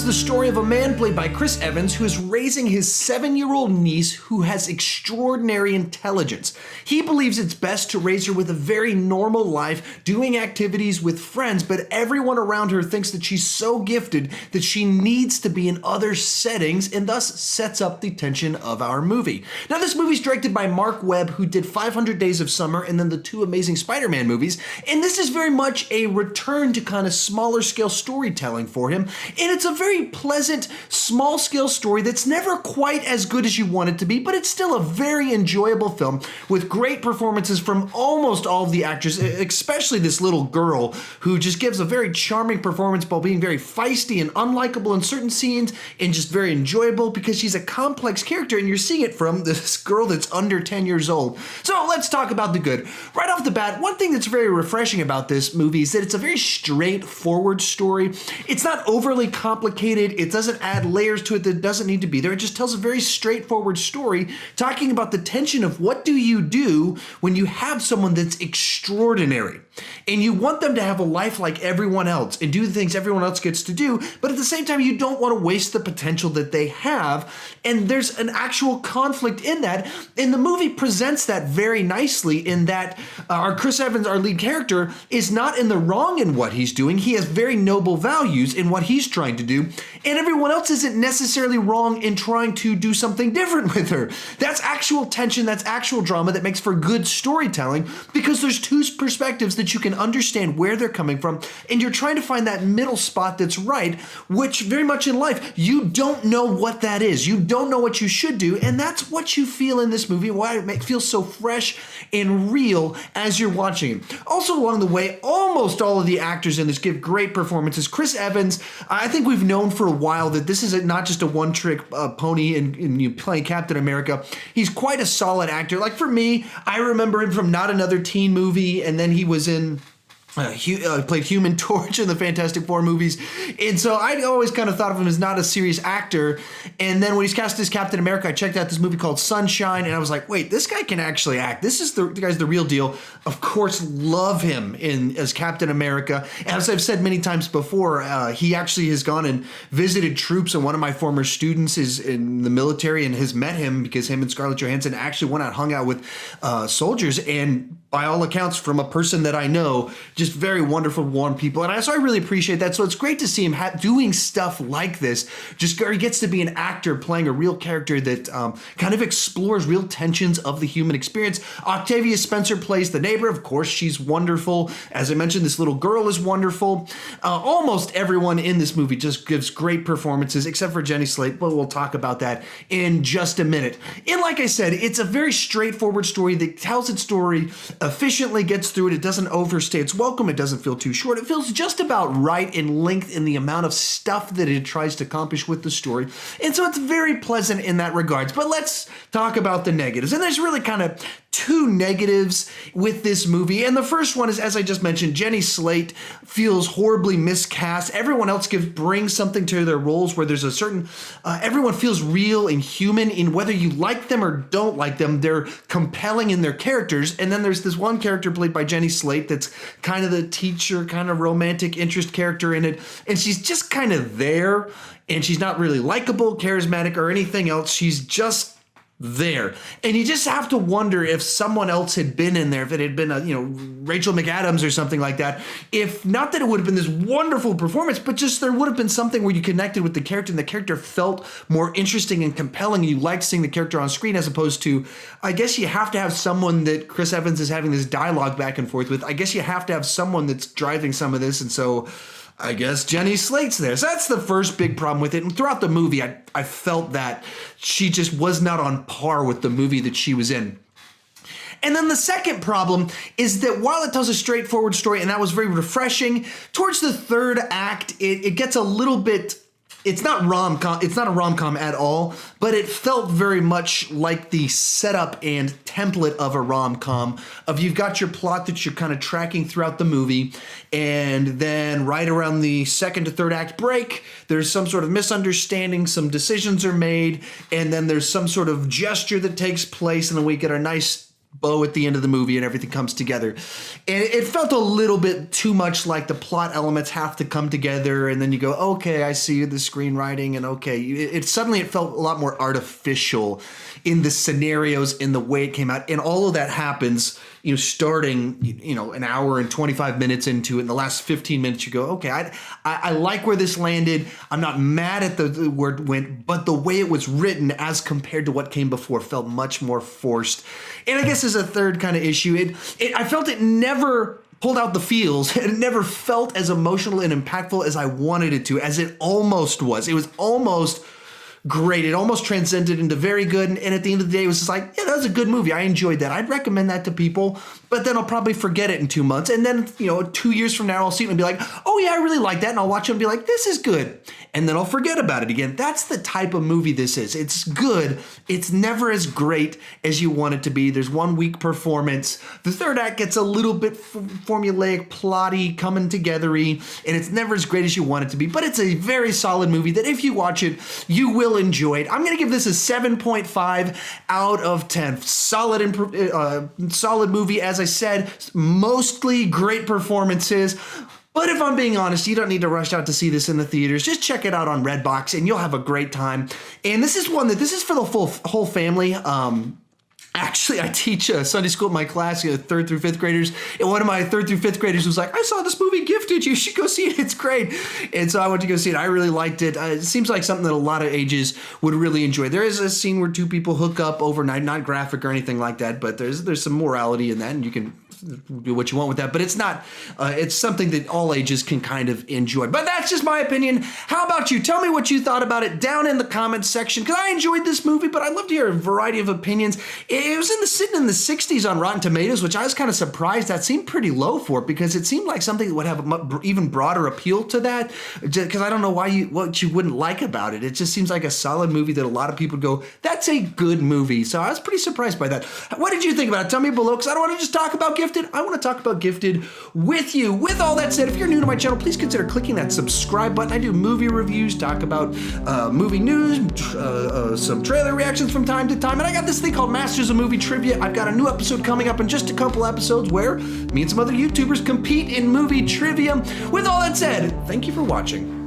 tells the story of a man played by Chris Evans who is raising his 7-year-old niece who has extraordinary intelligence. He believes it's best to raise her with a very normal life, doing activities with friends, but everyone around her thinks that she's so gifted that she needs to be in other settings, and thus sets up the tension of our movie. Now, this movie's directed by Marc Webb, who did 500 Days of Summer and then the 2 Amazing Spider-Man movies, and this is very much a return to kind of smaller scale storytelling for him, and it's a very pleasant, small scale story that's never quite as good as you want it to be, but it's still a very enjoyable film with great performances from almost all of the actors, especially this little girl who just gives a very charming performance while being very feisty and unlikable in certain scenes and just very enjoyable because she's a complex character and you're seeing it from this girl that's under 10 years old. So let's talk about the good. Right off the bat, one thing that's very refreshing about this movie is that it's a very straightforward story. It's not overly complicated. It doesn't add layers to it that doesn't need to be there. It just tells a very straightforward story talking about the tension of what do you do when you have someone that's extraordinary and you want them to have a life like everyone else and do the things everyone else gets to do, but at the same time you don't want to waste the potential that they have, and there's an actual conflict in that, and the movie presents that very nicely in that our Chris Evans, our lead character, is not in the wrong in what he's doing. He has very noble values in what he's trying to do, and everyone else isn't necessarily wrong in trying to do something different with her. That's actual tension, that's actual drama that makes for good storytelling because there's two perspectives that you can understand where they're coming from, and you're trying to find that middle spot that's right, which very much in life, you don't know what that is. You don't know what you should do, and that's what you feel in this movie, why it feels so fresh and real as you're watching it. Also along the way, almost all of the actors in this give great performances. Chris Evans, I think we've known for a while that this is not just a one-trick pony in you playing Captain America. He's quite a solid actor. Like for me, I remember him from Not Another Teen Movie, and then he was in played Human Torch in the Fantastic Four movies, and so I always kind of thought of him as not a serious actor. And then when he's cast as Captain America, I checked out this movie called Sunshine, and I was like, wait, this guy can actually act. This is the guy's the real deal. Of course, love him as Captain America. As I've said many times before, he actually has gone and visited troops, and one of my former students is in the military and has met him because him and Scarlett Johansson actually went out, hung out with soldiers, and by all accounts, from a person that I know, just very wonderful, warm people. And so I really appreciate that. So it's great to see him doing stuff like this. Just he gets to be an actor playing a real character that kind of explores real tensions of the human experience. Octavia Spencer plays the neighbor. Of course, she's wonderful. As I mentioned, this little girl is wonderful. Almost everyone in this movie just gives great performances, except for Jenny Slate, but we'll talk about that in just a minute. And like I said, it's a very straightforward story that tells its story efficiently, gets through it. It doesn't overstay its welcome. It doesn't feel too short. It feels just about right in length in the amount of stuff that it tries to accomplish with the story. And so it's very pleasant in that regards. But let's talk about the negatives. And there's really kind of two negatives with this movie. And the first one is, as I just mentioned, Jenny Slate feels horribly miscast. Everyone else brings something to their roles where there's a certain, everyone feels real and human in whether you like them or don't like them. They're compelling in their characters. And then there's this one character played by Jenny Slate that's kind of the teacher, kind of romantic interest character in it. And she's just kind of there, and she's not really likable, charismatic, or anything else. She's just there. And you just have to wonder if someone else had been in there, if it had been Rachel McAdams or something like that, if not that it would have been this wonderful performance, but just there would have been something where you connected with the character and the character felt more interesting and compelling. You liked seeing the character on screen, as opposed to, I guess you have to have someone that Chris Evans is having this dialogue back and forth with. I guess you have to have someone that's driving some of this. And so I guess Jenny Slate's there. So that's the first big problem with it. And throughout the movie, I felt that she just was not on par with the movie that she was in. And then the second problem is that while it tells a straightforward story, and that was very refreshing, towards the third act, it gets a little bit... It's not a rom-com at all, but it felt very much like the setup and template of a rom-com of you've got your plot that you're kind of tracking throughout the movie, and then right around the second to third act break, there's some sort of misunderstanding, some decisions are made, and then there's some sort of gesture that takes place, and then we get a nice bow at the end of the movie and everything comes together. And it felt a little bit too much like the plot elements have to come together, and then you go, okay, I see the screenwriting, and okay, it suddenly it felt a lot more artificial in the scenarios, in the way it came out, and all of that happens, starting, an hour and 25 minutes into it. In the last 15 minutes, you go, okay, I like where this landed. I'm not mad at where it went, but the way it was written as compared to what came before felt much more forced. And I guess as a third kind of issue, I felt it never pulled out the feels. It never felt as emotional and impactful as I wanted it to, as it almost was. It was almost great. It almost transcended into very good. And at the end of the day, it was just like, yeah, that was a good movie. I enjoyed that. I'd recommend that to people, but then I'll probably forget it in 2 months. And then, 2 years from now, I'll see it and be like, oh yeah, I really like that. And I'll watch it and be like, this is good. And then I'll forget about it again. That's the type of movie this is. It's good. It's never as great as you want it to be. There's one weak performance. The third act gets a little bit formulaic, plotty, coming together-y, and it's never as great as you want it to be. But it's a very solid movie that if you watch it, you will enjoy it. I'm going to give this a 7.5 out of 10. Solid movie, as I said, mostly great performances. But if I'm being honest, you don't need to rush out to see this in the theaters. Just check it out on Redbox and you'll have a great time. And this is for the whole family. Actually, I teach Sunday school at my class, 3rd through 5th graders, and one of my 3rd through 5th graders was like, I saw this movie Gifted, you should go see it, it's great. And so I went to go see it. I really liked it. It seems like something that a lot of ages would really enjoy. There is a scene where two people hook up overnight, not graphic or anything like that, but there's some morality in that, and you can do what you want with that, but it's not, it's something that all ages can kind of enjoy. But that's just my opinion. How about you? Tell me what you thought about it down in the comments section, because I enjoyed this movie, but I'd love to hear a variety of opinions. It was sitting in the 60s on Rotten Tomatoes, which I was kind of surprised. That seemed pretty low for it, because it seemed like something that would have a even broader appeal to that, because I don't know what you wouldn't like about it. It just seems like a solid movie that a lot of people go, that's a good movie. So I was pretty surprised by that. What did you think about it? Tell me below, because I don't want to just talk about Gifted. I want to talk about Gifted with you. With all that said, if you're new to my channel, please consider clicking that subscribe button. I do movie reviews, talk about movie news, some trailer reactions from time to time, and I got this thing called Masters of Movie Trivia. I've got a new episode coming up in just a couple episodes where me and some other YouTubers compete in movie trivia. With all that said, thank you for watching.